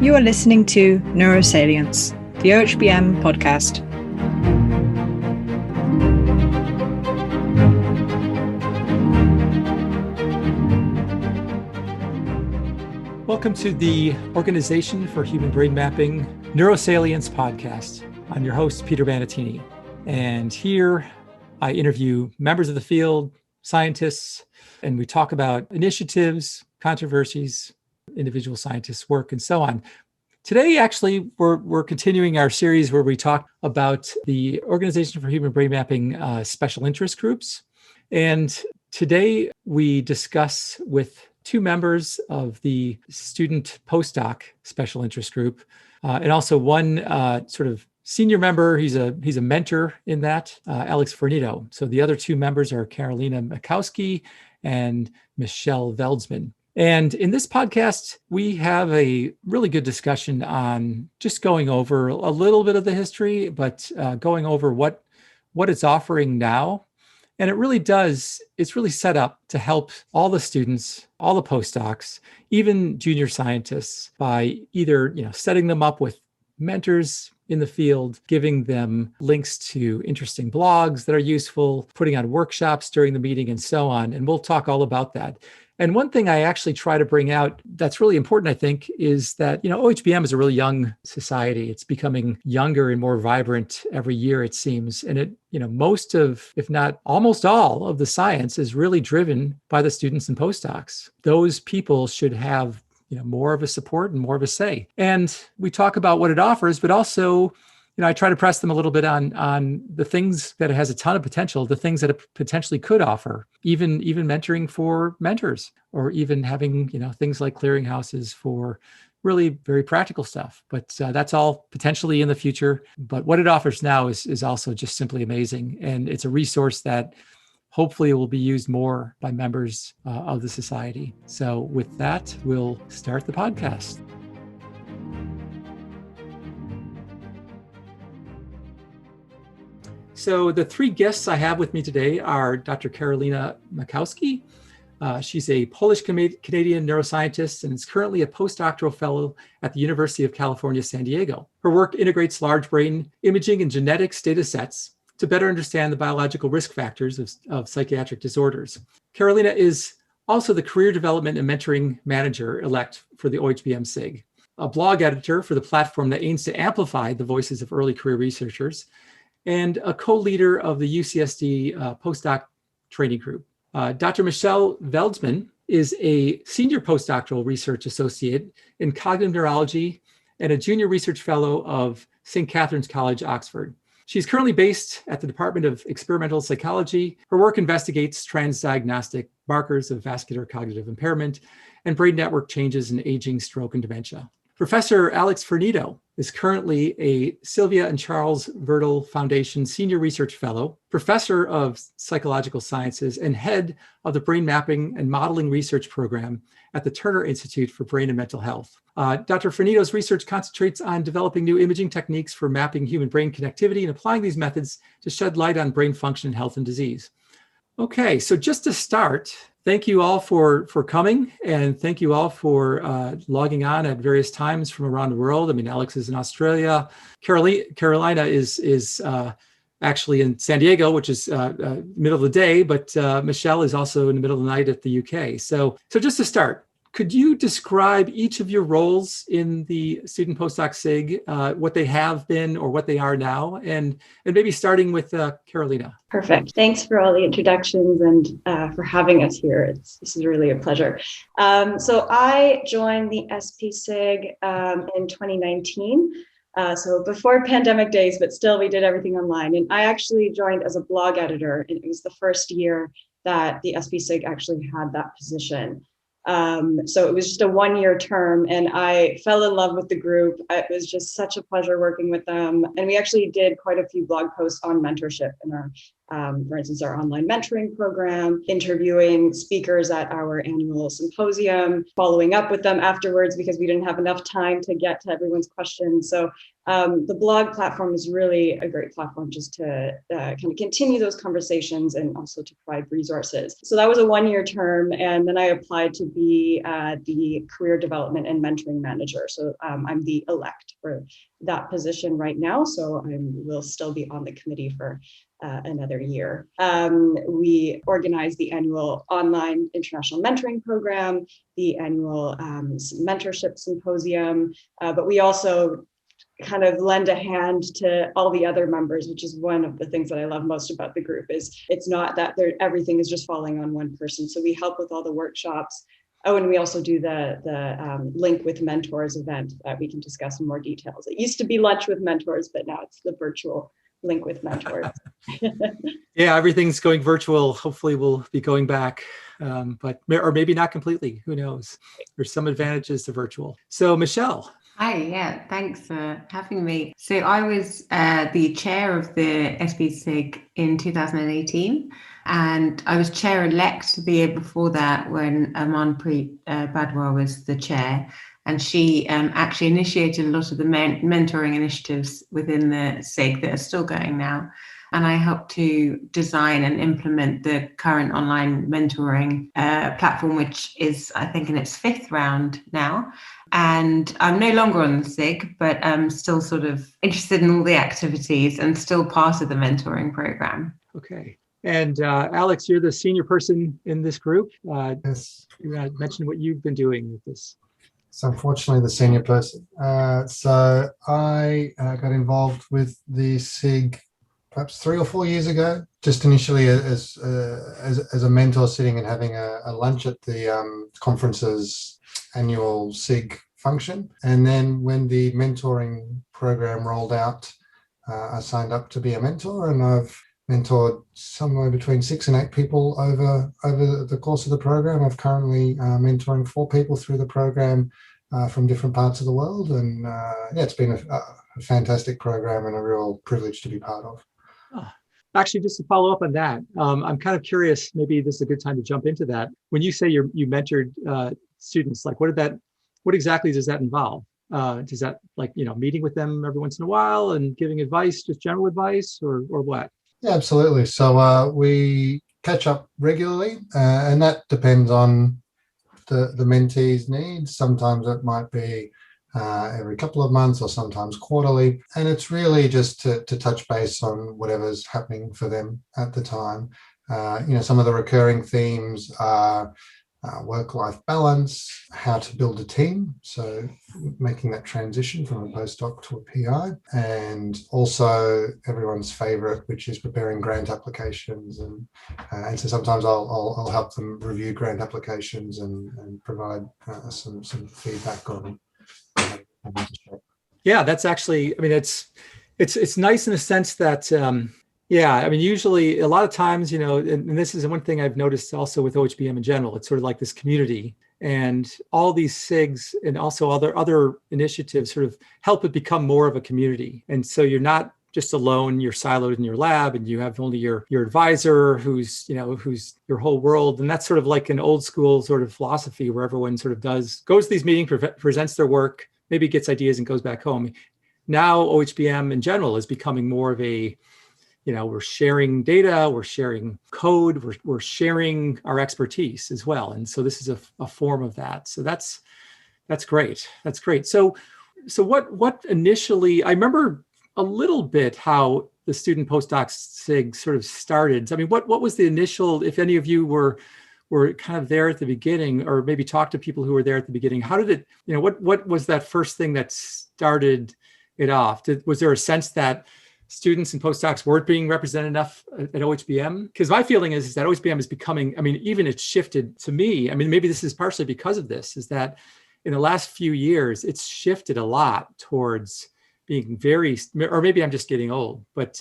You are listening to Neurosalience, the OHBM podcast. Welcome to the Organization for Human Brain Mapping Neurosalience podcast. I'm your host, Peter Bannattini, and here I interview members of the field, scientists, and we talk about initiatives, controversies, individual scientists' work, and so on. Today, actually, we're continuing our series where we talk about the Organization for Human Brain Mapping special interest groups. And today we discuss with two members of the Student Postdoc special interest group, and also one sort of senior member. He's a mentor in that, Alex Fornito. So the other two members are Carolina and Makowski and Michele Veldsman. And in this podcast, we have a really good discussion on just going over a little bit of the history, but going over what it's offering now. And it's really set up to help all the students, all the postdocs, even junior scientists, by either setting them up with mentors in the field, giving them links to interesting blogs that are useful, putting on workshops during the meeting, and so on. And we'll talk all about that. And one thing I actually try to bring out that's really important, I think, is that, OHBM is a really young society. It's becoming younger and more vibrant every year, it seems. And most of, if not almost all of the science is really driven by the students and postdocs. Those people should have more of a support and more of a say. And we talk about what it offers, but also, I try to press them a little bit on the things that it has a ton of potential, the things that it potentially could offer, even mentoring for mentors, or even having, things like clearinghouses for really very practical stuff. But that's all potentially in the future. But what it offers now is also just simply amazing. And it's a resource that hopefully will be used more by members of the society. So with that, we'll start the podcast. So the three guests I have with me today are Dr. Carolina Makowski. She's a Polish-Canadian neuroscientist and is currently a postdoctoral fellow at the University of California, San Diego. Her work integrates large brain imaging and genetics data sets to better understand the biological risk factors of psychiatric disorders. Carolina is also the Career Development and Mentoring Manager-elect for the OHBM SIG, a blog editor for the platform that aims to amplify the voices of early career researchers, and a co-leader of the UCSD postdoc training group. Dr. Michele Veldsman is a senior postdoctoral research associate in cognitive neurology and a junior research fellow of St. Catherine's College, Oxford. She's currently based at the Department of Experimental Psychology. Her work investigates transdiagnostic markers of vascular cognitive impairment and brain network changes in aging, stroke, and dementia. Professor Alex Fornito is currently a Sylvia and Charles Verdel Foundation Senior Research Fellow, Professor of Psychological Sciences, and head of the Brain Mapping and Modeling Research Program at the Turner Institute for Brain and Mental Health. Dr. Fornito's research concentrates on developing new imaging techniques for mapping human-brain connectivity and applying these methods to shed light on brain function, health, and disease. Okay, so just to start, thank you all for coming, and thank you all for logging on at various times from around the world. I mean, Alex is in Australia. Carolina is actually in San Diego, which is middle of the day, but Michele is also in the middle of the night at the UK. So just to start, could you describe each of your roles in the Student Postdoc SIG, what they have been or what they are now, and maybe starting with Carolina? Perfect. Thanks for all the introductions and for having us here. This is really a pleasure. So I joined the SP-SIG in 2019. So before pandemic days, but still we did everything online. And I actually joined as a blog editor, and it was the first year that the SP-SIG actually had that position. So it was just a one-year term, and I fell in love with the group. It was just such a pleasure working with them. And we actually did quite a few blog posts on mentorship in our, for instance, our online mentoring program, interviewing speakers at our annual symposium, following up with them afterwards because we didn't have enough time to get to everyone's questions. So The blog platform is really a great platform just to kind of continue those conversations and also to provide resources. So that was a 1-year term, and then I applied to be the career development and mentoring manager. So I'm the elect for that position right now. So I will still be on the committee for another year. We organize the annual online international mentoring program, the annual mentorship symposium, but we also kind of lend a hand to all the other members, which is one of the things that I love most about the group. Is it's not that everything is just falling on one person. So we help with all the workshops. Oh, and we also do the Link with Mentors event that we can discuss in more details. It used to be Lunch with Mentors, but now it's the virtual Link with Mentors. Yeah, everything's going virtual. Hopefully we'll be going back, or maybe not completely. Who knows? There's some advantages to virtual. So Michele. Hi, yeah, thanks for having me. So I was the chair of the SPSIG in 2018, and I was chair-elect the year before that when Amanpreet Badwar was the chair, and she actually initiated a lot of the mentoring initiatives within the SIG that are still going now. And I helped to design and implement the current online mentoring platform, which is, I think, in its 5th round now. And I'm no longer on the SIG, but I'm still sort of interested in all the activities and still part of the mentoring program. Okay. And Alex, you're the senior person in this group. Yes. You mentioned what you've been doing with this. So unfortunately, the senior person. So I got involved with the SIG perhaps 3 or 4 years ago, just initially as a mentor sitting and having a lunch at the conference's annual SIG function. And then when the mentoring program rolled out, I signed up to be a mentor, and I've mentored somewhere between 6 and 8 people over the course of the program. I've currently mentoring 4 people through the program from different parts of the world. And it's been a fantastic program and a real privilege to be part of. Actually, just to follow up on that, I'm kind of curious, maybe this is a good time to jump into that. When you say you mentored students, like what exactly does that involve? Does that meeting with them every once in a while and giving advice, just general advice, or what? Yeah, absolutely. So we catch up regularly, and that depends on the mentee's needs. Sometimes it might be every couple of months or sometimes quarterly. And it's really just to touch base on whatever's happening for them at the time. Some of the recurring themes are work-life balance, how to build a team, so making that transition from a postdoc to a PI, and also everyone's favorite, which is preparing grant applications. And so sometimes I'll help them review grant applications and provide some feedback on them. Yeah, that's actually, it's nice in the sense that, usually a lot of times, and this is one thing I've noticed also with OHBM in general, it's sort of like this community, and all these SIGs and also other initiatives sort of help it become more of a community. And so you're not just alone, you're siloed in your lab, and you have only your advisor who's your whole world. And that's sort of like an old school sort of philosophy where everyone sort of goes to these meetings, presents their work, maybe gets ideas and goes back home. Now OHBM in general is becoming more of a, we're sharing data, we're sharing code, we're sharing our expertise as well. And so this is a form of that. So that's great. That's great. So what initially, I remember a little bit how the Student Postdoc SIG sort of started. What was the initial, if any of you were kind of there at the beginning, or maybe talk to people who were there at the beginning, how did it, what was that first thing that started it off? Was there a sense that students and postdocs weren't being represented enough at OHBM? Because my feeling is that OHBM is becoming, even it's shifted to me. Maybe this is partially because of this, is that in the last few years, it's shifted a lot towards being very, or maybe I'm just getting old, but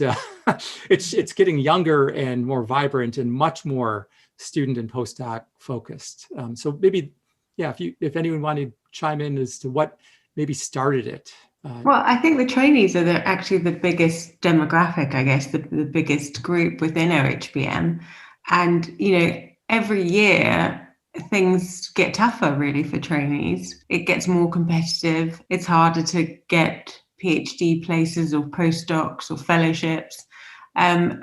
it's getting younger and more vibrant and much more student and postdoc focused. So maybe, if anyone wanted to chime in as to what maybe started it. Well, I think the trainees are actually the biggest demographic, I guess, the biggest group within OHBM. And, every year things get tougher really for trainees. It gets more competitive. It's harder to get PhD places or postdocs or fellowships. And,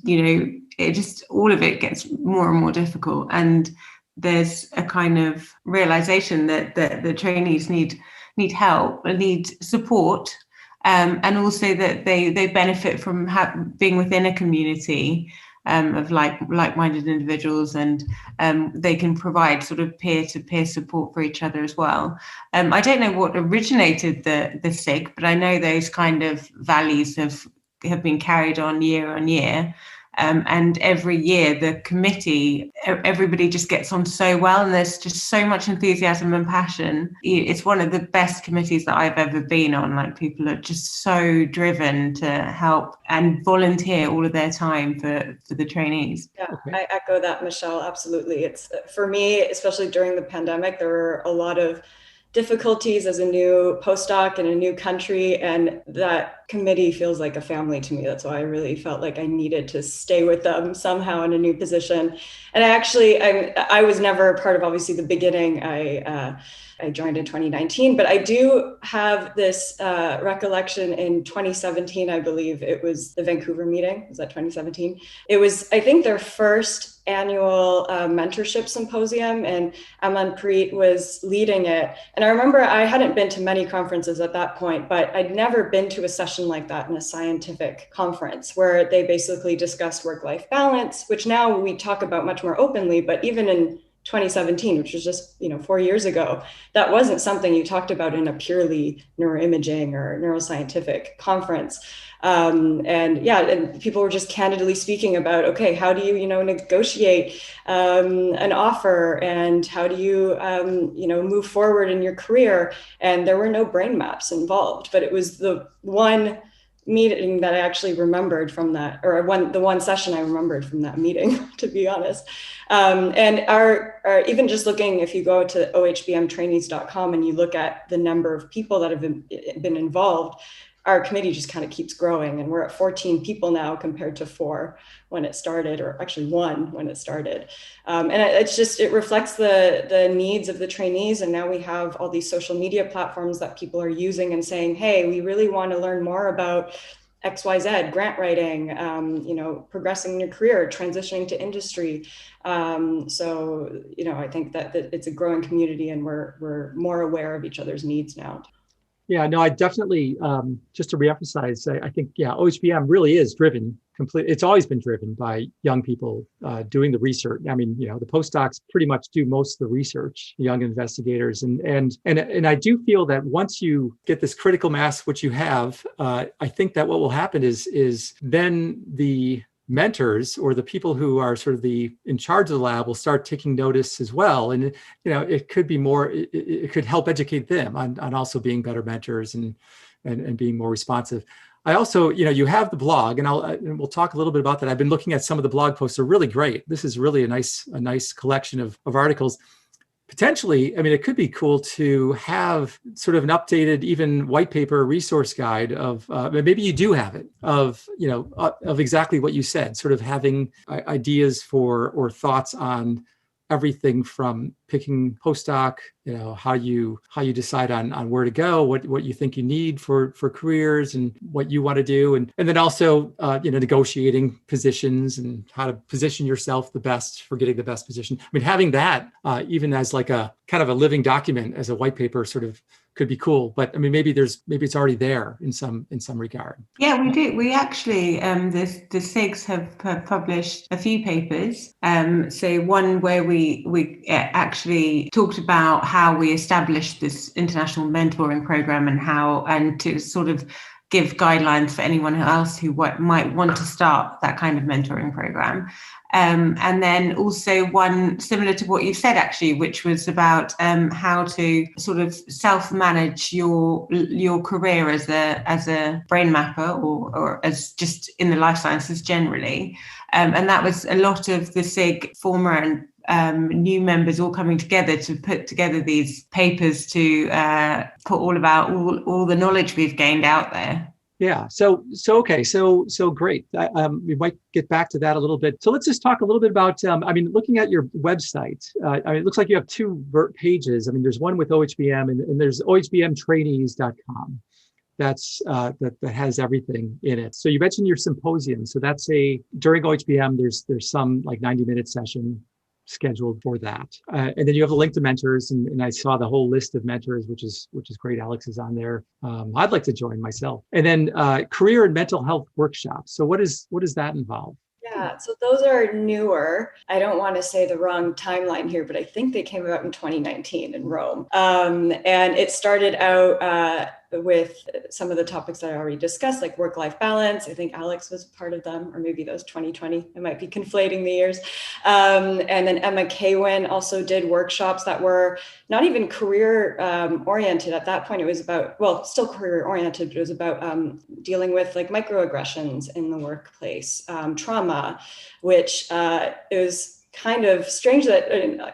it just, all of it gets more and more difficult. And there's a kind of realization that the trainees need help, need support, and also that they benefit from being within a community of like-minded individuals, and they can provide sort of peer-to-peer support for each other as well. I don't know what originated the SIG, but I know those kind of values have been carried on year. And every year the committee, everybody just gets on so well, and there's just so much enthusiasm and passion. It's one of the best committees that I've ever been on. Like, people are just so driven to help and volunteer all of their time for the trainees. Yeah, okay. I echo that, Michelle. Absolutely. It's, for me, especially during the pandemic, there were a lot of difficulties as a new postdoc in a new country, and that committee feels like a family to me. That's why I really felt like I needed to stay with them somehow in a new position. And I was never a part of, obviously, the beginning. I joined in 2019, but I do have this recollection in 2017, I believe it was the Vancouver meeting. Was that 2017? It was, I think, their first annual mentorship symposium, and Amanpreet was leading it. And I remember I hadn't been to many conferences at that point, but I'd never been to a session like that in a scientific conference where they basically discussed work-life balance, which now we talk about much more openly, but even in 2017, which was just 4 years ago, that wasn't something you talked about in a purely neuroimaging or neuroscientific conference. And people were just candidly speaking about, okay, how do you negotiate an offer, and how do you move forward in your career? And there were no brain maps involved, but it was the one meeting that I actually remembered from that, or the one session I remembered from that meeting, to be honest. And our even just looking, if you go to ohbmtrainees.com and you look at the number of people that have been involved, our committee just kind of keeps growing, and we're at 14 people now compared to 4 when it started, or actually 1 when it started. And it reflects the needs of the trainees. And now we have all these social media platforms that people are using and saying, hey, we really want to learn more about XYZ, grant writing, progressing in your career, transitioning to industry. So I think that it's a growing community, and we're more aware of each other's needs now. Yeah, no, I definitely, just to reemphasize, I think, OHBM really is driven completely. It's always been driven by young people doing the research. I mean, the postdocs pretty much do most of the research, young investigators. And I do feel that once you get this critical mass, which you have, I think that what will happen is then the mentors, or the people who are sort of in charge of the lab, will start taking notice as well. And, it could be more, it could help educate them on also being better mentors and being more responsive. I also, you have the blog, and we'll talk a little bit about that. I've been looking at some of the blog posts. They're really great. This is really a nice collection of articles. Potentially, I mean, it could be cool to have sort of an updated, even white paper resource guide of, maybe you do have it, of exactly what you said, sort of having ideas for, or thoughts on everything from picking postdoc, how you decide on where to go, what you think you need for careers, and what you want to do, and then also negotiating positions and how to position yourself the best for getting the best position. I mean, having that even as like a kind of a living document as a white paper sort of could be cool. But I mean, maybe it's already there in some regard. Yeah, we do. We actually, the SIGs have published a few papers. So one where we actually talked about how we established this international mentoring program, and to sort of give guidelines for anyone else who might want to start that kind of mentoring program. And then also one similar to what you said, actually, which was about how to sort of self-manage your career as a brain mapper, or as just in the life sciences generally. And that was a lot of the SIG former and new members all coming together to put together these papers to put all the knowledge we've gained out there. Yeah. So great. We might get back to that a little bit. So let's just talk a little bit about, looking at your website, it looks like you have 2 pages. I mean, there's one with OHBM and there's ohbmtrainees.com. that has everything in it. So you mentioned your symposium. So that's during OHBM, there's some like 90-minute session scheduled for that. And then you have a link to mentors, and I saw the whole list of mentors, which is great. Alex is on there. I'd like to join myself. And then career and mental health workshops. So what does that involve? Yeah, so those are newer. I don't want to say the wrong timeline here, but I think they came out in 2019 in Rome. And it started out with some of the topics that I already discussed, like work-life balance. I think Alex was part of them, or maybe that was 2020. I might be conflating the years. And then Emma Kawin also did workshops that were not even career oriented. At that point, it was about, well, still career oriented, but it was about dealing with like microaggressions in the workplace, trauma, which is kind of strange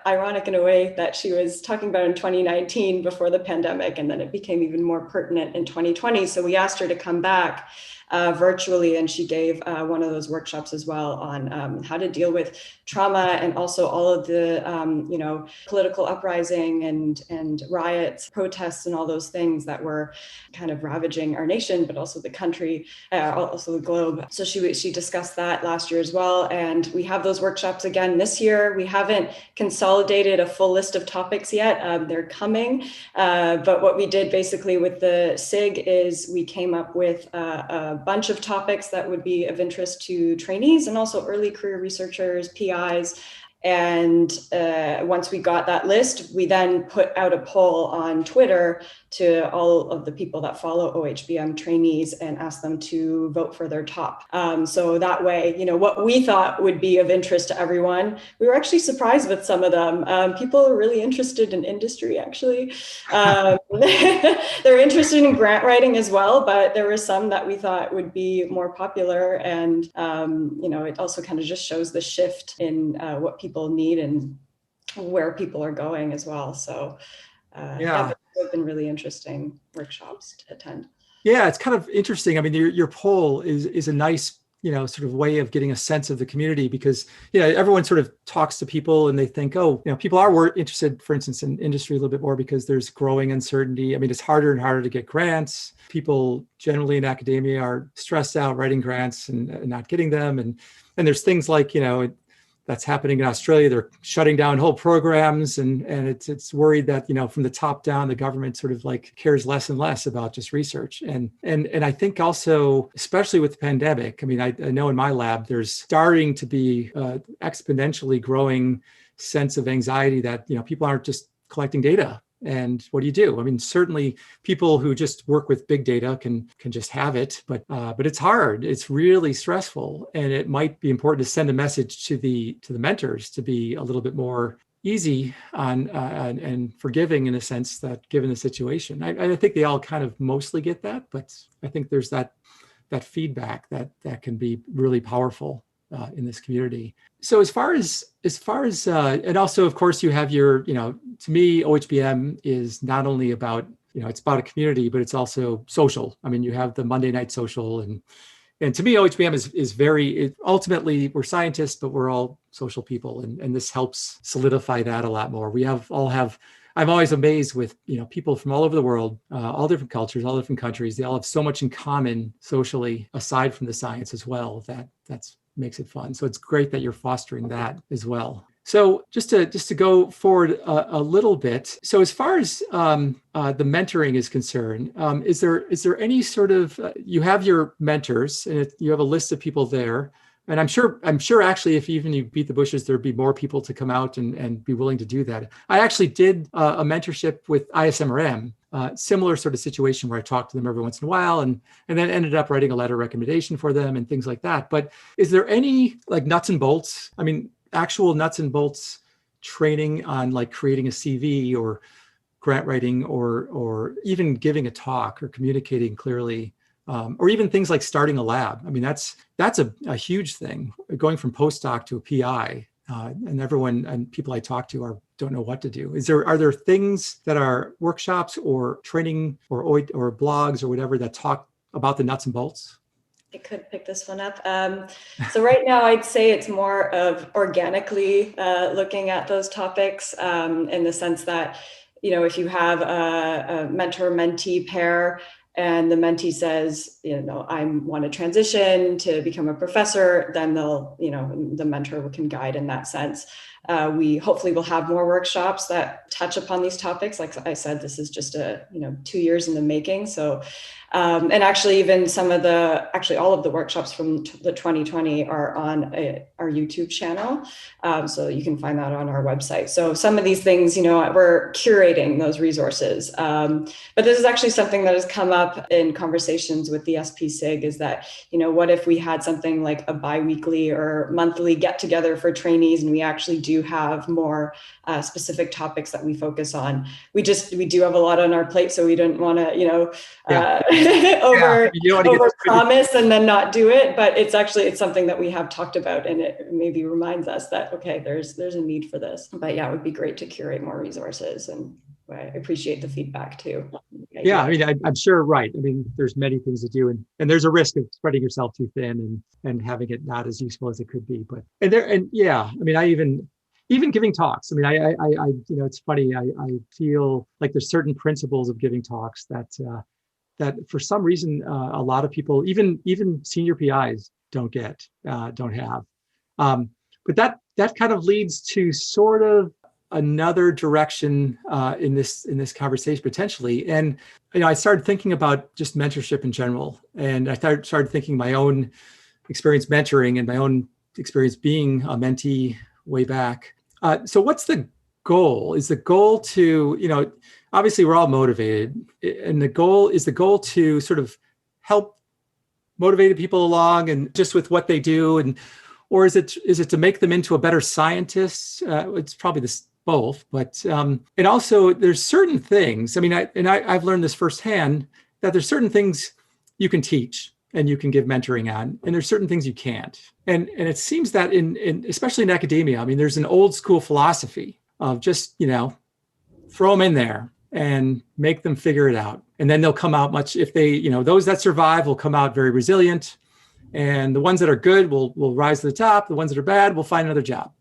ironic in a way that she was talking about in 2019 before the pandemic, and then it became even more pertinent in 2020. So we asked her to come back virtually, and she gave one of those workshops as well on how to deal with trauma, and also all of the political uprising and riots, protests, and all those things that were kind of ravaging our nation, but also the country, also the globe. So she discussed that last year as well, and we have those workshops again this year. We haven't consolidated a full list of topics yet. They're coming, but what we did basically with the SIG is we came up with a bunch of topics that would be of interest to trainees and also early career researchers, PIs. And once we got that list, we then put out a poll on Twitter to all of the people that follow OHBM trainees and ask them to vote for their top. So that way, what we thought would be of interest to everyone, we were actually surprised with some of them. People are really interested in industry, actually. They're interested in grant writing as well, but there were some that we thought would be more popular. And, it also kind of just shows the shift in what people need and where people are going as well. So it's been really interesting workshops to attend. Yeah, it's kind of interesting. I mean, your poll is a nice, sort of way of getting a sense of the community, because, everyone sort of talks to people and they think, people are interested, for instance, in industry a little bit more because there's growing uncertainty. I mean, it's harder and harder to get grants. People generally in academia are stressed out writing grants and not getting them. And there's things like, that's happening in Australia. They're shutting down whole programs, and it's worried that, from the top down, the government sort of like cares less and less about just research. And I think also, especially with the pandemic, I mean, I know in my lab, there's starting to be exponentially growing sense of anxiety that, people aren't just collecting data. And what do you do? I mean, certainly people who just work with big data can just have it, but it's hard. It's really stressful, and it might be important to send a message to the mentors to be a little bit more easy on and forgiving, in a sense, that given the situation. I think they all kind of mostly get that, but I think there's that feedback that can be really powerful in this community. So as far as and also, of course, you have your, to me, OHBM is not only about, it's about a community, but it's also social. I mean, you have the Monday night social, and to me, OHBM is very, ultimately, we're scientists, but we're all social people. And this helps solidify that a lot more. I'm always amazed with, people from all over the world, all different cultures, all different countries. They all have so much in common socially, aside from the science as well, that's makes it fun. So it's great that you're fostering that as well. So just to go forward a little bit. So as far as the mentoring is concerned, is there any sort of, you have your mentors and you have a list of people there. And I'm sure actually, if even you beat the bushes, there'd be more people to come out and be willing to do that. I actually did a mentorship with ISMRM, similar sort of situation where I talked to them every once in a while and then ended up writing a letter of recommendation for them and things like that. But is there any like nuts and bolts? I mean, actual nuts and bolts training on like creating a CV or grant writing or even giving a talk or communicating clearly? Or even things like starting a lab. I mean, that's a huge thing, going from postdoc to a PI. And everyone and people I talk to don't know what to do. Are there things that are workshops or training or blogs or whatever that talk about the nuts and bolts? I could pick this one up. So right now, I'd say it's more of organically looking at those topics in the sense that, if you have a mentor-mentee pair, and the mentee says, I want to transition to become a professor, then the mentor can guide in that sense. We hopefully will have more workshops that touch upon these topics. Like I said, this is just 2 years in the making. So, and actually even all of the workshops from the 2020 are on our YouTube channel. So you can find that on our website. So some of these things, we're curating those resources. But this is actually something that has come up in conversations with the SPSIG, is that, what if we had something like a bi-weekly or monthly get together for trainees, and we actually do have more specific topics that we focus on. We do have a lot on our plate, so we don't want to, over promise and then not do it. But it's something that we have talked about, and it maybe reminds us that, okay, there's a need for this. But yeah, it would be great to curate more resources, and I appreciate the feedback too. Yeah, I mean, I'm sure, right. I mean, there's many things to do, and there's a risk of spreading yourself too thin and having it not as useful as it could be. But I mean, I even giving talks. I mean, I it's funny. I feel like there's certain principles of giving talks that for some reason a lot of people, even senior PIs, don't have. But that kind of leads to sort of another direction in this conversation potentially. And I started thinking about just mentorship in general, and I started thinking my own experience mentoring and my own experience being a mentee way back. So what's the goal? Is the goal to, obviously we're all motivated, and the goal to sort of help motivate people along and just with what they do, or is it to make them into a better scientist? It's probably both, but and also there's certain things. I mean, I've learned this firsthand, that there's certain things you can teach and you can give mentoring on, and there's certain things you can't. And it seems that especially in academia, I mean, there's an old school philosophy of just throw them in there and make them figure it out, and then they'll come out much. If they those that survive will come out very resilient, and the ones that are good will rise to the top. The ones that are bad will find another job.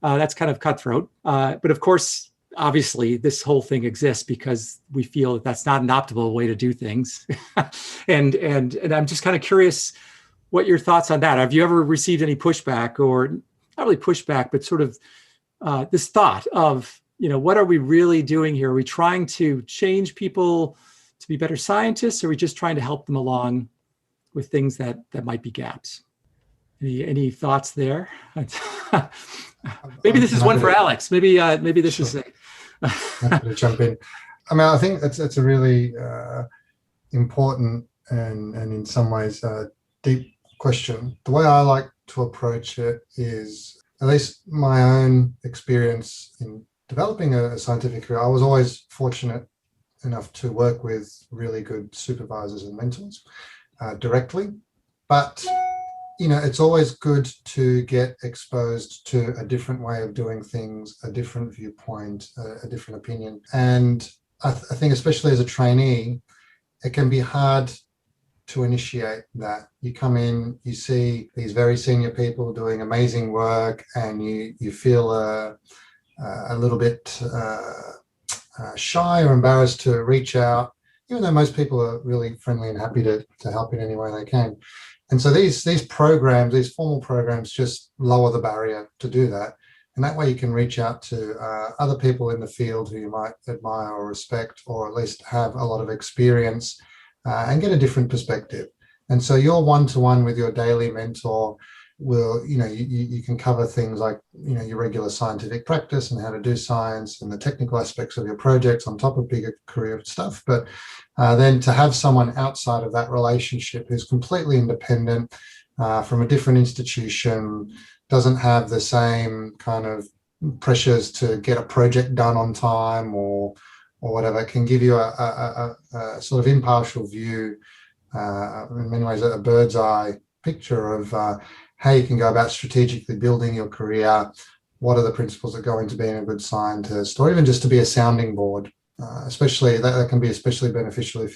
That's kind of cutthroat. But of course, obviously, this whole thing exists because we feel that that's not an optimal way to do things. and I'm just kind of curious what your thoughts on that. Have you ever received any pushback, or not really pushback, but sort of this thought of, what are we really doing here? Are we trying to change people to be better scientists, or are we just trying to help them along with things that might be gaps? Any thoughts there? Maybe this is one for Alex. Maybe this is it. Happy to jump in. I mean, I think that's a really important and in some ways deep question. The way I like to approach it is, at least my own experience in developing a scientific career, I was always fortunate enough to work with really good supervisors and mentors directly. But it's always good to get exposed to a different way of doing things, a different viewpoint, a different opinion. And I think especially as a trainee, it can be hard to initiate that. You come in, you see these very senior people doing amazing work, and you feel a little bit shy or embarrassed to reach out, even though most people are really friendly and happy to help in any way they can. And so these programs, these formal programs, just lower the barrier to do that. And that way you can reach out to other people in the field who you might admire or respect, or at least have a lot of experience and get a different perspective. And so your one-to-one with your daily mentor will, you can cover things like, your regular scientific practice and how to do science and the technical aspects of your projects on top of bigger career stuff. But then to have someone outside of that relationship who's completely independent from a different institution, doesn't have the same kind of pressures to get a project done on time or whatever, can give you a sort of impartial view, in many ways a bird's eye picture of how you can go about strategically building your career, what are the principles that go into being a good scientist, or even just to be a sounding board. Especially that can be especially beneficial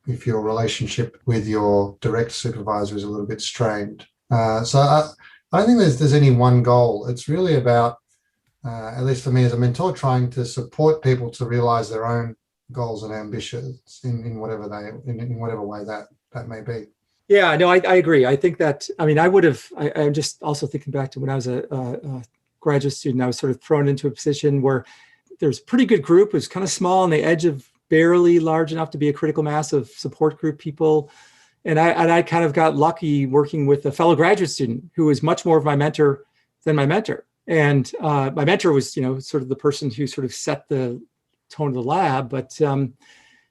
if your relationship with your direct supervisor is a little bit strained. So I don't think there's any one goal. It's really about, at least for me as a mentor, trying to support people to realize their own goals and ambitions in whatever way that may be. Yeah, no, I agree. I think that, I'm just also thinking back to when I was a graduate student. I was sort of thrown into a position where there's a pretty good group. It was kind of small on the edge of barely large enough to be a critical mass of support group people. And I kind of got lucky working with a fellow graduate student who was much more of my mentor than my mentor. And my mentor was, sort of the person who sort of set the tone of the lab. But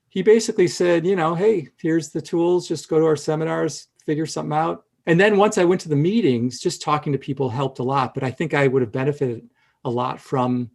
he basically said, hey, here's the tools, just go to our seminars, figure something out. And then once I went to the meetings, just talking to people helped a lot. But I think I would have benefited a lot from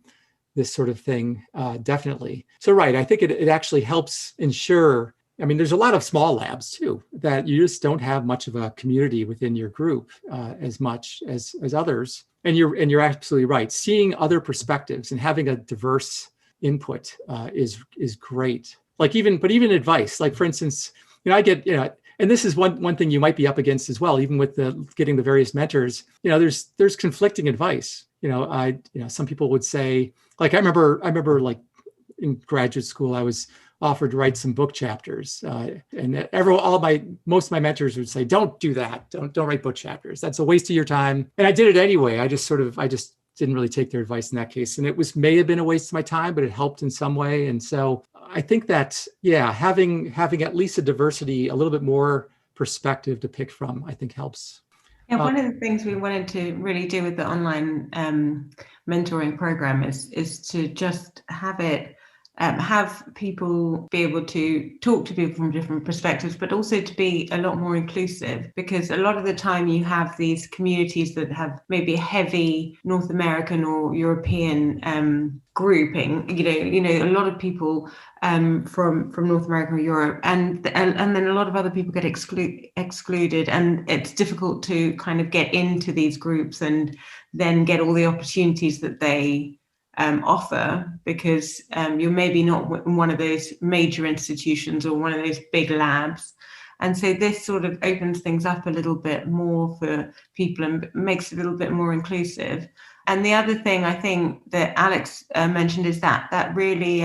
this sort of thing, definitely. So, right, I think it actually helps ensure, there's a lot of small labs too, that you just don't have much of a community within your group as much as others. And you're absolutely right. Seeing other perspectives and having a diverse input is great. Even advice, like for instance, I get, and this is one thing you might be up against as well, even with getting the various mentors, there's conflicting advice. Some people would say, like, I remember like in graduate school, I was offered to write some book chapters, and most of my mentors would say, don't do that. Don't write book chapters. That's a waste of your time. And I did it anyway. I just didn't really take their advice in that case. And it may have been a waste of my time, but it helped in some way. And so I think that, having at least a diversity, a little bit more perspective to pick from, I think helps. Yeah, one of the things we wanted to really do with the online mentoring program is to just have people be able to talk to people from different perspectives, but also to be a lot more inclusive, because a lot of the time you have these communities that have maybe a heavy North American or European grouping, a lot of people from North America or Europe, and then a lot of other people get excluded, and it's difficult to kind of get into these groups and then get all the opportunities that they offer, because you're maybe not in one of those major institutions or one of those big labs. And so this sort of opens things up a little bit more for people and makes it a little bit more inclusive. And the other thing I think that Alex mentioned is that really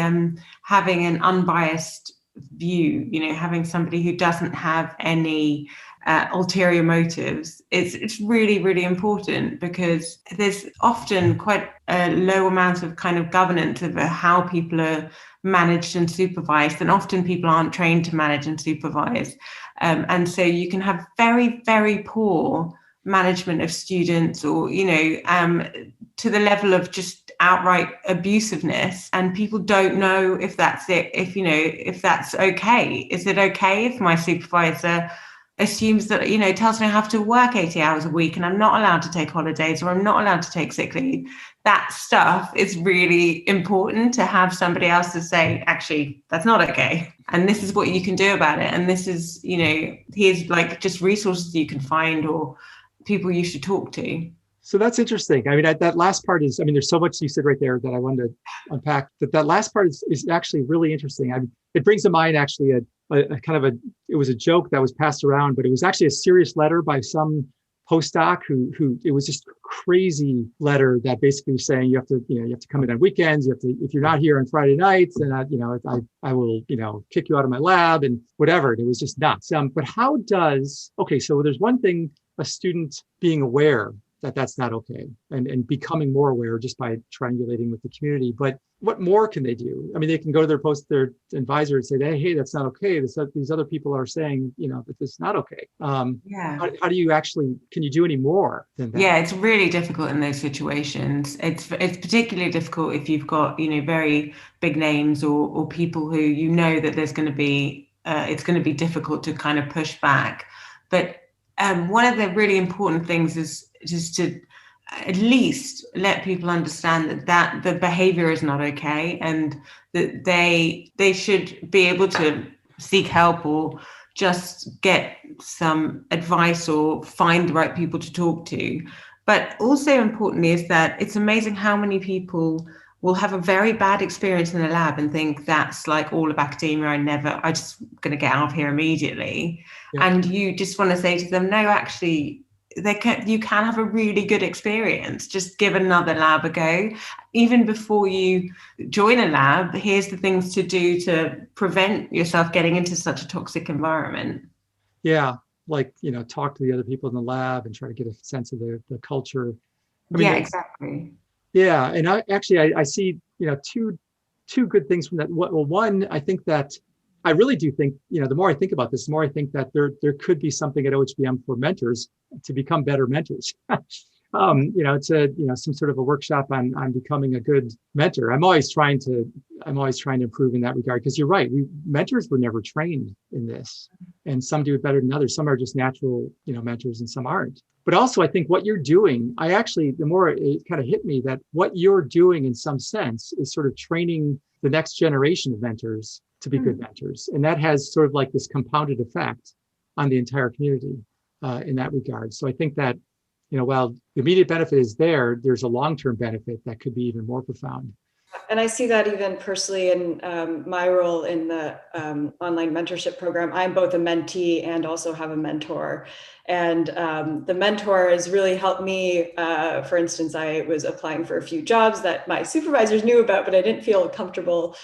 having an unbiased view, having somebody who doesn't have any ulterior motives, it's really, really important, because there's often quite a low amount of kind of governance of how people are managed and supervised, and often people aren't trained to manage and supervise, and so you can have very, very poor management of students, or to the level of just outright abusiveness, and people don't know if that's it, if that's okay. Is it okay if my supervisor assumes that, tells me I have to work 80 hours a week and I'm not allowed to take holidays, or I'm not allowed to take sick leave? That stuff is really important to have somebody else to say, actually, that's not okay, and this is what you can do about it, and this is, here's like just resources you can find or people you should talk to. So that's interesting. That last part is, there's so much you said right there that I wanted to unpack. That last part is actually really interesting. It brings to mind actually it was a joke that was passed around, but it was actually a serious letter by some postdoc who it was just a crazy letter that basically was saying you have to come in on weekends. If you're not here on Friday nights, then I will kick you out of my lab and whatever. And it was just nuts. But so there's one thing, a student being aware that that's not okay, and becoming more aware just by triangulating with the community. But what more can they do? They can go to their advisor and say, hey, that's not okay. These other people are saying, that this is not okay. How do you can you do any more than that? Yeah, it's really difficult in those situations. It's particularly difficult if you've got, very big names or people who, that there's going to be, it's going to be difficult to kind of push back. But one of the really important things is just to at least let people understand that the behavior is not okay, and that they should be able to seek help or just get some advice or find the right people to talk to. But also importantly is that it's amazing how many people will have a very bad experience in a lab and think that's like all of academia. I just going to get out of here immediately. Yeah. And you just want to say to them, no, actually, you can have a really good experience. Just give another lab a go. Even before you join a lab, here's the things to do to prevent yourself getting into such a toxic environment. Yeah, like, talk to the other people in the lab and try to get a sense of the culture. Yeah, exactly. Yeah, and I see, two good things from that. Well, one, I think that I really do think, the more I think about this, the more I think that there could be something at OHBM for mentors to become better mentors. It's some sort of a workshop on becoming a good mentor. I'm always trying to improve in that regard, because you're right. Mentors were never trained in this, and some do it better than others. Some are just natural, mentors, and some aren't. But also, I think what you're doing, the more it kind of hit me that what you're doing in some sense is sort of training the next generation of mentors to be good mentors. And that has sort of like this compounded effect on the entire community in that regard. So I think that, while the immediate benefit is there's a long-term benefit that could be even more profound. And I see that even personally in my role in the online mentorship program. I'm both a mentee and also have a mentor. And the mentor has really helped me. For instance, I was applying for a few jobs that my supervisors knew about, but I didn't feel comfortable,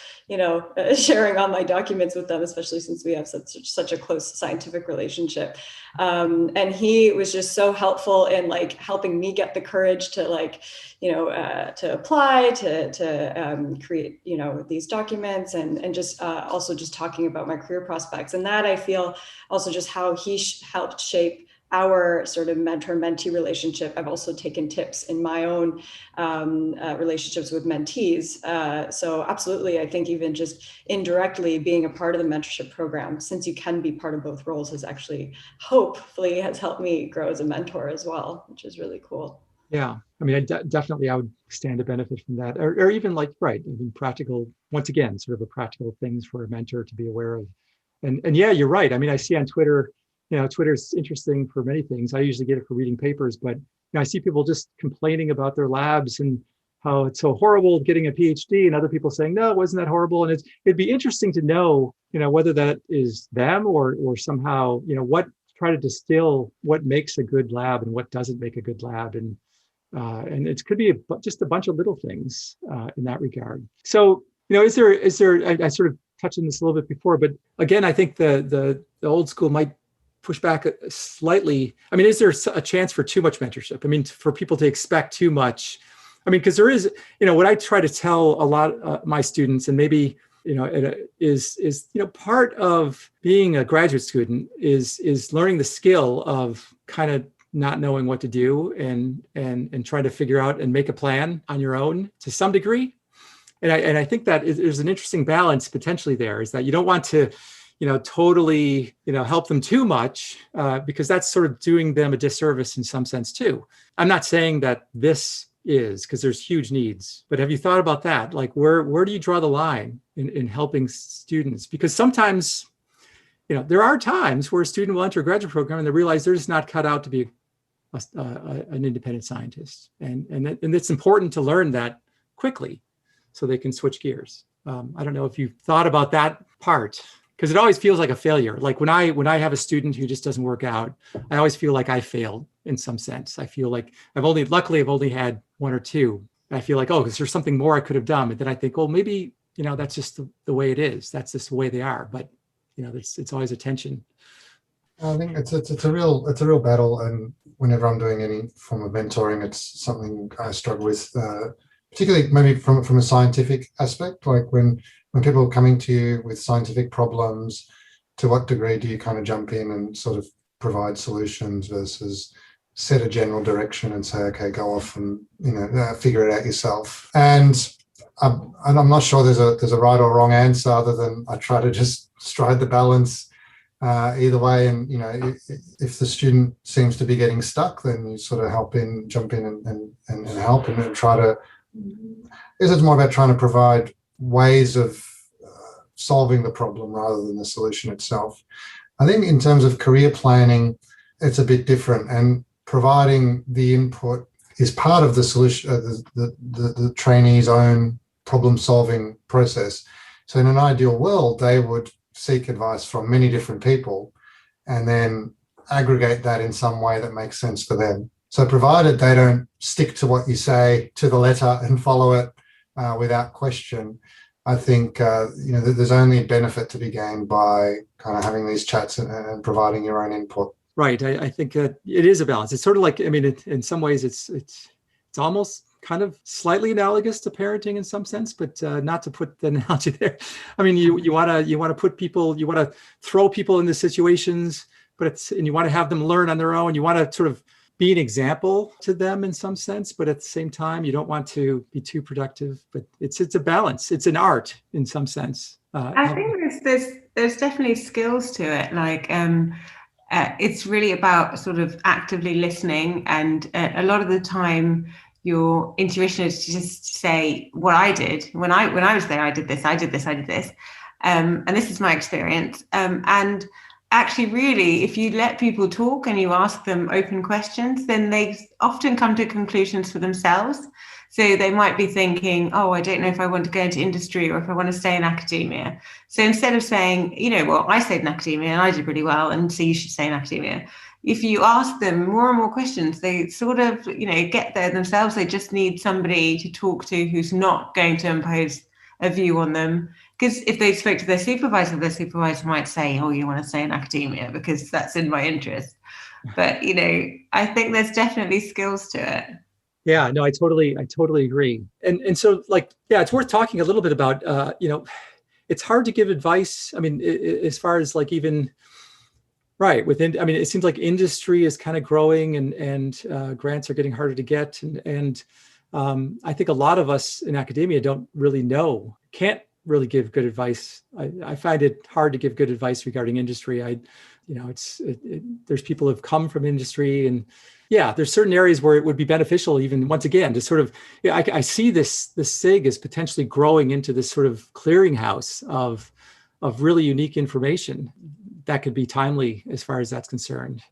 sharing all my documents with them, especially since we have such a close scientific relationship. And he was just so helpful in helping me get the courage to to apply, to create, these documents, and just also just talking about my career prospects. And that, I feel, also just how he helped shape our sort of mentor-mentee relationship. I've also taken tips in my own relationships with mentees. So absolutely, I think even just indirectly being a part of the mentorship program, since you can be part of both roles, hopefully has helped me grow as a mentor as well, which is really cool. Yeah, I mean, definitely I would stand to benefit from that, or even practical, once again, sort of a practical things for a mentor to be aware of. And yeah, you're right. I mean, I see on Twitter, Twitter's interesting for many things. I usually get it for reading papers, but I see people just complaining about their labs and how it's so horrible getting a PhD, and other people saying, no, it wasn't that horrible. And it'd be interesting to know, whether that is them or somehow, try to distill what makes a good lab and what doesn't make a good lab. And it could be just a bunch of little things in that regard. So, is there? I sort of touched on this a little bit before, but again, I think the old school might push back slightly. I mean, is there a chance for too much mentorship? I mean, for people to expect too much. I mean, because there is, what I try to tell a lot of my students, and maybe, is part of being a graduate student is learning the skill of kind of not knowing what to do and trying to figure out and make a plan on your own to some degree. And I think that there's an interesting balance potentially there, is that you don't want to, totally, help them too much because that's sort of doing them a disservice in some sense too. I'm not saying that this is, because there's huge needs, but have you thought about that? Like, where do you draw the line in helping students? Because sometimes, there are times where a student will enter a graduate program and they realize they're just not cut out to be an independent scientist. And it's important to learn that quickly so they can switch gears. I don't know if you've thought about that part, because it always feels like a failure. Like when I have a student who just doesn't work out, I always feel like I failed in some sense. I feel like luckily I've only had one or two. I feel like, is there something more I could have done? But then I think, well, maybe, that's just the way it is. That's just the way they are. But, it's always a tension. I think it's a real battle. And whenever I'm doing any form of mentoring, it's something I struggle with, particularly maybe from a scientific aspect. Like when people are coming to you with scientific problems, to what degree do you kind of jump in and sort of provide solutions versus set a general direction and say, okay, go off and figure it out yourself. And I'm not sure there's a right or wrong answer, other than I try to just stride the balance either way. And if the student seems to be getting stuck, then you sort of jump in and help and try to. It's more about trying to provide ways of solving the problem rather than the solution itself. I think in terms of career planning, it's a bit different, and providing the input is part of the solution, the trainee's own problem-solving process. So in an ideal world, they would seek advice from many different people and then aggregate that in some way that makes sense for them. So provided they don't stick to what you say to the letter and follow it without question, I think there's only benefit to be gained by kind of having these chats and providing your own input. Right. I think that it is a balance. It's sort of like, I mean, in some ways, it's almost kind of slightly analogous to parenting in some sense, but not to put the analogy there. I mean, you want to put people, you want to throw people into situations, and you want to have them learn on their own. You want to sort of be an example to them in some sense, but at the same time, you don't want to be too productive. But it's a balance. It's an art in some sense. I think there's definitely skills to it. Like it's really about sort of actively listening, and a lot of the time, your intuition is to just say what I did when I was there. I did this, and this is my experience. And actually, really, if you let people talk and you ask them open questions, then they often come to conclusions for themselves. So they might be thinking, oh, I don't know if I want to go into industry or if I want to stay in academia. So instead of saying, well, I stayed in academia and I did really well, and so you should stay in academia. If you ask them more and more questions, they sort of, get there themselves. They just need somebody to talk to who's not going to impose a view on them. Because if they spoke to their supervisor might say, oh, you want to stay in academia because that's in my interest. But, I think there's definitely skills to it. Yeah, no, I totally agree. And so it's worth talking a little bit about, it's hard to give advice. I mean, as far as like even, right, it seems like industry is kind of growing and grants are getting harder to get. And I think a lot of us in academia can't really give good advice. I find it hard to give good advice regarding industry. There's people who have come from industry, and there's certain areas where it would be beneficial, even once again, to sort of, I see this SIG as potentially growing into this sort of clearinghouse of really unique information that could be timely as far as that's concerned.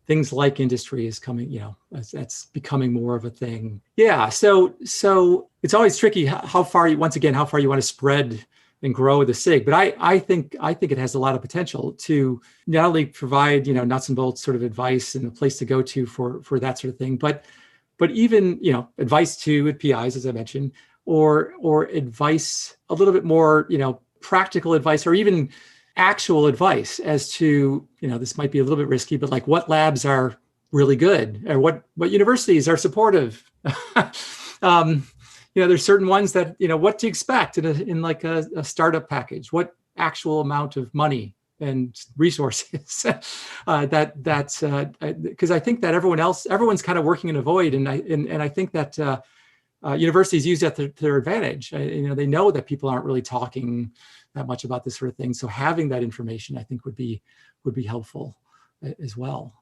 Things like industry is coming, that's becoming more of a thing. Yeah. So it's always tricky how far you want to spread and grow the SIG. But I think it has a lot of potential to not only provide, nuts and bolts sort of advice and a place to go to for that sort of thing, but even, advice to PIs, as I mentioned, or advice, a little bit more, practical advice, or even actual advice as to, this might be a little bit risky, but like what labs are really good, or what universities are supportive. There's certain ones that, what to expect in like a startup package, what actual amount of money and resources that's because I think that everyone's kind of working in a void. And I think that universities use that to their advantage. They know that people aren't really talking that much about this sort of thing. So having that information, I think would be helpful as well.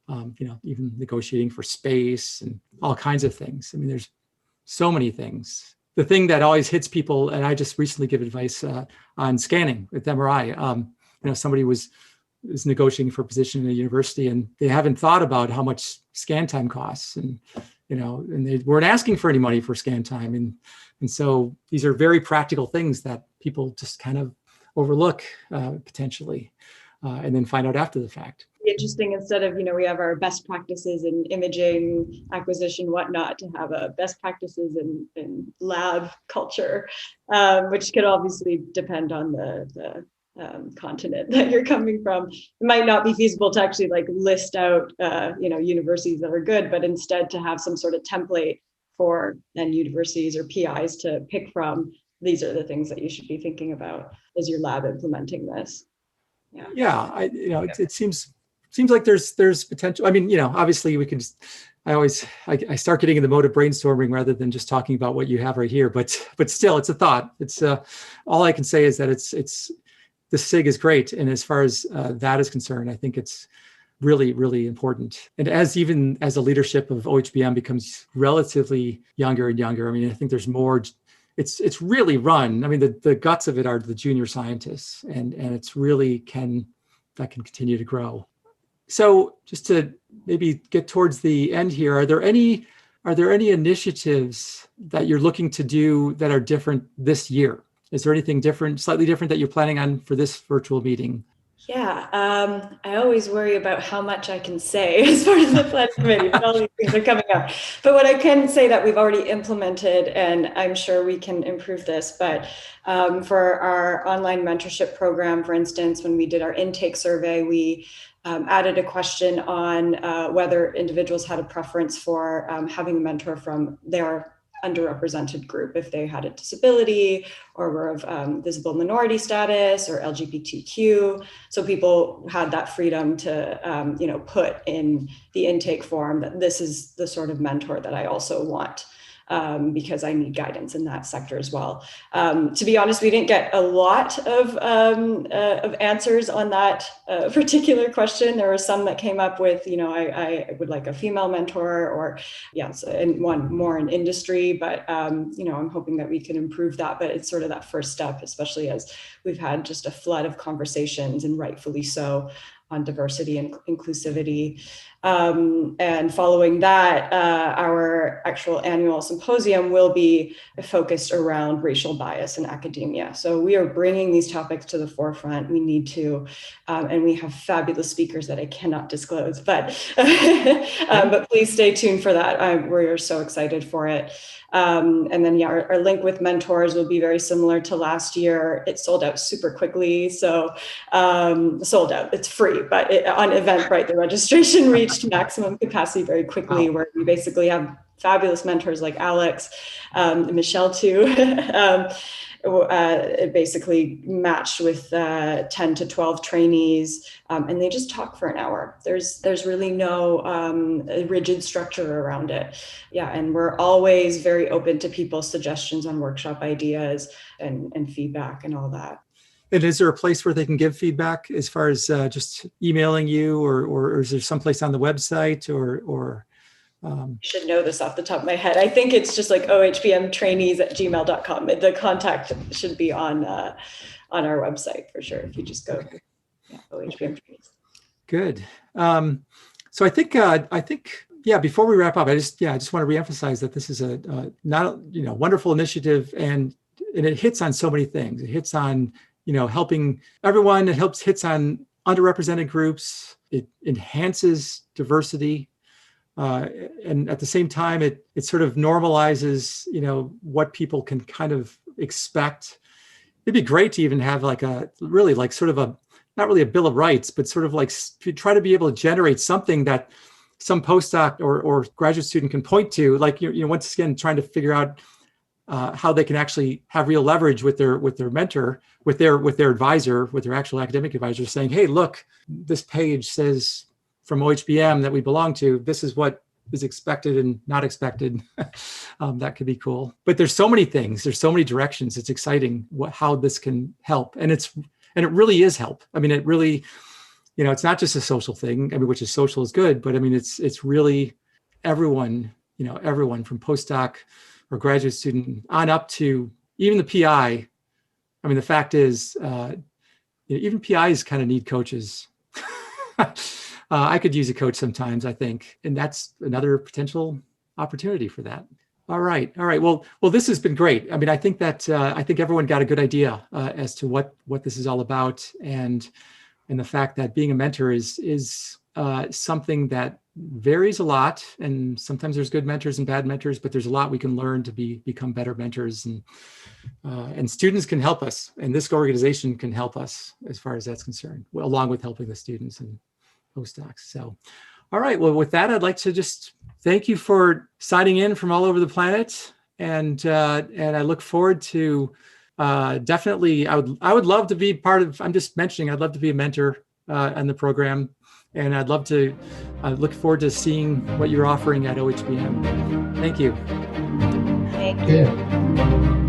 Even negotiating for space and all kinds of things. I mean, there's so many things. The thing that always hits people, and I just recently give advice on scanning with MRI. Somebody was negotiating for a position in a university, and they haven't thought about how much scan time costs, and they weren't asking for any money for scan time, and so these are very practical things that people just kind of overlook potentially, and then find out after the fact. Interesting, instead of, we have our best practices in imaging, acquisition, whatnot, to have a best practices in lab culture, which could obviously depend on the continent that you're coming from. It might not be feasible to actually list out, universities that are good, but instead to have some sort of template for then universities or PIs to pick from. These are the things that you should be thinking about as your lab implementing this. It seems like there's potential. I mean, obviously we can just, I start getting in the mode of brainstorming rather than just talking about what you have right here, but still it's a thought. It's all I can say is that it's the SIG is great. And as far as that is concerned, I think it's really, really important. And as the leadership of OHBM becomes relatively younger and younger, I mean, I think there's more. It's really run. I mean, the guts of it are the junior scientists, and it's really can continue to grow. So just to maybe get towards the end here, are there any initiatives that you're looking to do that are different this year? Is there anything different, slightly different, that you're planning on for this virtual meeting? Yeah, I always worry about how much I can say as part of the planning committee, but all these things are coming up. But what I can say that we've already implemented, and I'm sure we can improve this, but for our online mentorship program, for instance, when we did our intake survey, we added a question on whether individuals had a preference for having a mentor from their underrepresented group, if they had a disability or were of visible minority status or LGBTQ. So people had that freedom to, put in the intake form that this is the sort of mentor that I also want. Because I need guidance in that sector as well. To be honest, we didn't get a lot of answers on that particular question. There were some that came up with, I would like a female mentor, or yes, and one more in industry. But I'm hoping that we can improve that. But it's sort of that first step, especially as we've had just a flood of conversations, and rightfully so, on diversity and inclusivity. And following that, our actual annual symposium will be focused around racial bias in academia. So we are bringing these topics to the forefront. We need to, and we have fabulous speakers that I cannot disclose, but please stay tuned for that. We're so excited for it. And then, our link with mentors will be very similar to last year. It sold out super quickly. So sold out, it's free, but on Eventbrite, the registration reached maximum capacity very quickly, where we basically have fabulous mentors like Alex, Michele too. It basically matched with 10 to 12 trainees, and they just talk for an hour. There's really no rigid structure around it. Yeah, and we're always very open to people's suggestions on workshop ideas and feedback and all that. And is there a place where they can give feedback as far as just emailing you, or is there someplace on the website or I should know this off the top of my head. I think it's just like ohbmtrainees@gmail.com. The contact should be on our website for sure. If you just go OHBM Trainees. Good. So I think before we wrap up, I just want to reemphasize that this is a wonderful initiative, and it hits on so many things. It hits on helping everyone. It hits on underrepresented groups. It enhances diversity. And at the same time, it sort of normalizes, what people can kind of expect. It'd be great to even have not really a Bill of Rights, but sort of like try to be able to generate something that some postdoc or graduate student can point to, once again, trying to figure out how they can actually have real leverage with their mentor, with their advisor, with their actual academic advisor, saying, hey, look, this page says from OHBM that we belong to, this is what is expected and not expected. That could be cool. But there's so many things, there's so many directions. It's exciting how this can help. And it really is help. I mean, it really, it's not just a social thing, which is social is good, but I mean, it's really everyone, everyone from postdoc or graduate student on up to even the PI. I mean, the fact is, even PIs kind of need coaches. I could use a coach sometimes, I think, and that's another potential opportunity for that. All right. Well, this has been great. I mean, I think that everyone got a good idea as to what this is all about, and the fact that being a mentor is something that varies a lot, and sometimes there's good mentors and bad mentors, but there's a lot we can learn to become better mentors, and students can help us, and this organization can help us as far as that's concerned, along with helping the students and postdocs. So, all right. Well, with that, I'd like to just thank you for signing in from all over the planet, and I look forward to definitely. I would love to be part of. I'm just mentioning. I'd love to be a mentor in the program, and I'd love to. I look forward to seeing what you're offering at OHBM. Thank you. Thank you.